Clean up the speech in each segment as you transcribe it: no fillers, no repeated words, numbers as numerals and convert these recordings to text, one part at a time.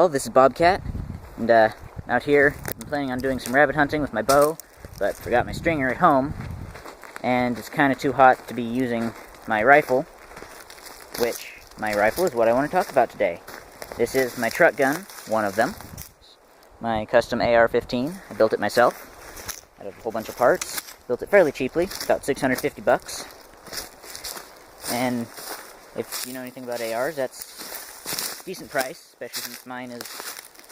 Oh, this is Bobcat, and out here I'm planning on doing some rabbit hunting with my bow, but forgot my stringer at home, and it's kind of too hot to be using my rifle, which my rifle is what I want to talk about today. This is my truck gun, one of them, my custom AR-15. I built it myself out of a whole bunch of parts. Built it fairly cheaply, about $650, and if you know anything about ARs, that's a decent price, especially since mine is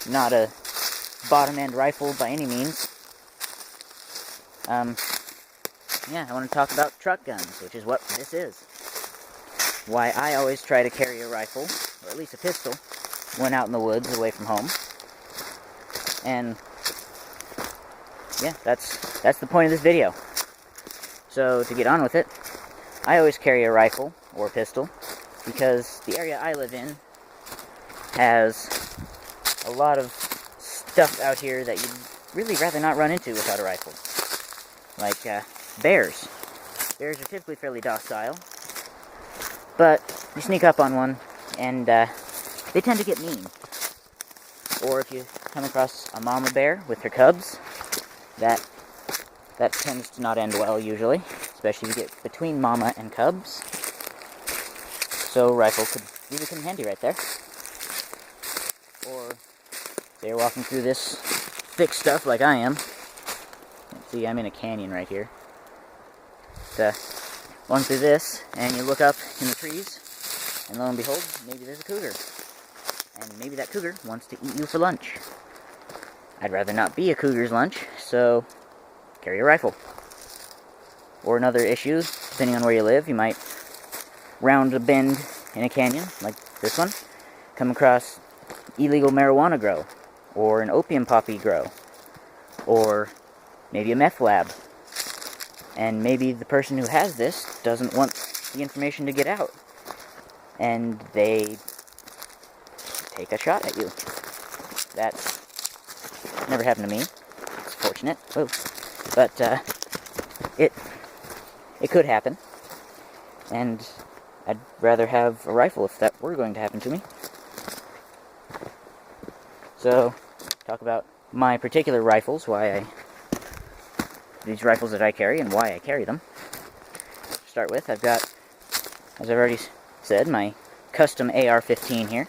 not a bottom-end rifle by any means. Yeah, I want to talk about truck guns, which is what this is. Why I always try to carry a rifle, or at least a pistol, when out in the woods away from home. And yeah, that's the point of this video. So to get on with it, I always carry a rifle or a pistol because the area I live in has a lot of stuff out here that you'd really rather not run into without a rifle. Like bears. Bears are typically fairly docile, but you sneak up on one and they tend to get mean. Or if you come across a mama bear with her cubs, that tends to not end well usually, especially if you get between mama and cubs. So rifle could really come in handy right there. Or they're walking through this thick stuff like I am. See, I'm in a canyon right here. Walking through this, and you look up in the trees, and lo and behold, maybe there's a cougar. And maybe that cougar wants to eat you for lunch. I'd rather not be a cougar's lunch, so carry a rifle. Or another issue, depending on where you live, you might round a bend in a canyon, like this one, come across illegal marijuana grow, or an opium poppy grow, or maybe a meth lab. And maybe the person who has this doesn't want the information to get out, and they take a shot at you. That's never happened to me. It's fortunate. Whoa. But it could happen, and I'd rather have a rifle if that were going to happen to me. So, talk about my particular rifles, these rifles that I carry and why I carry them. To start with, I've got, as I've already said, my custom AR-15 here.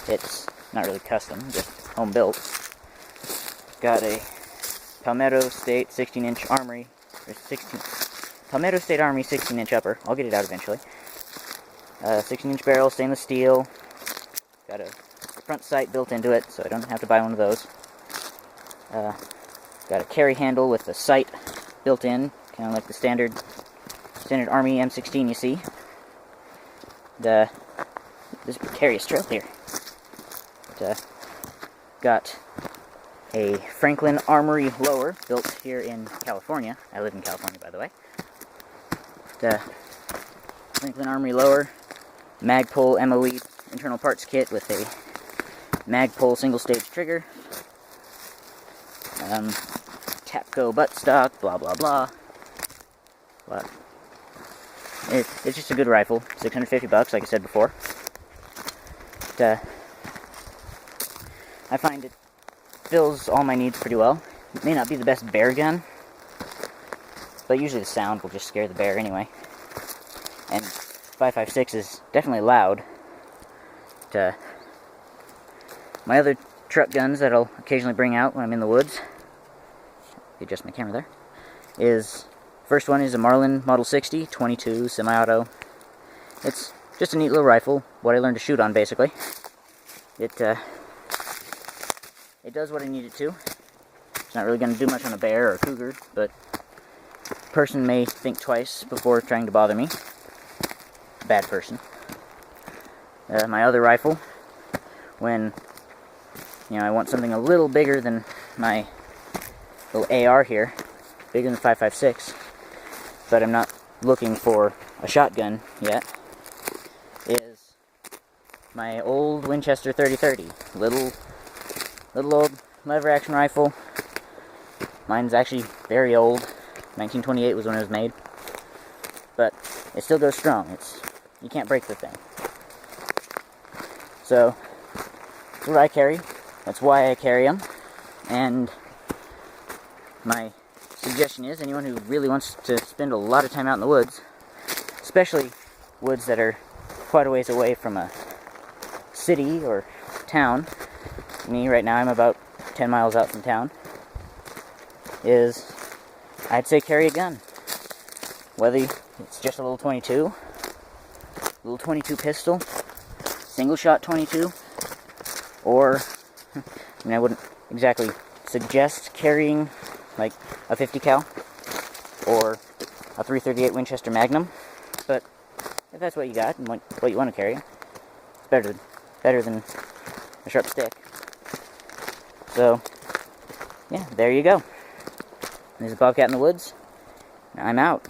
It's not really custom, just home built. Got a Palmetto State 16-inch Armory, Palmetto State Armory 16-inch upper. I'll get it out eventually. 16-inch barrel, stainless steel. Got a front sight built into it, so I don't have to buy one of those. Got a carry handle with the sight built in, kind of like the standard Army M16 you see. This precarious trail here. Got a Franklin Armory lower built here in California. I live in California, by the way. The Franklin Armory lower, Magpul MOE internal parts kit with a Magpul single-stage trigger, Tapco buttstock, blah blah blah. But it's just a good rifle. $650, like I said before. I find it fills all my needs pretty well. It may not be the best bear gun, but usually the sound will just scare the bear anyway. And 5.56 is definitely loud. My other truck guns that I'll occasionally bring out when I'm in the woods, adjust my camera there, first one is a Marlin Model 60, 22, semi-auto. It's just a neat little rifle, what I learned to shoot on basically. It does what I need it to. It's not really going to do much on a bear or a cougar, but a person may think twice before trying to bother me. Bad person. My other rifle, when I want something a little bigger than my little AR here, bigger than 5.56, but I'm not looking for a shotgun yet, is my old Winchester 30-30. Little old lever action rifle. Mine's actually very old. 1928 was when it was made. But it still goes strong. You can't break the thing. So That's what I carry. That's why I carry them. And my suggestion is, anyone who really wants to spend a lot of time out in the woods, especially woods that are quite a ways away from a city or town. Me, right now, I'm about 10 miles out from town. I'd say carry a gun. Whether it's just a little 22 pistol, single shot 22, or, I wouldn't exactly suggest carrying like a 50 cal or a .338 Winchester Magnum, but if that's what you got and what you want to carry, it's better than a sharp stick. So, yeah, there you go. There's a Bobcat in the woods. I'm out.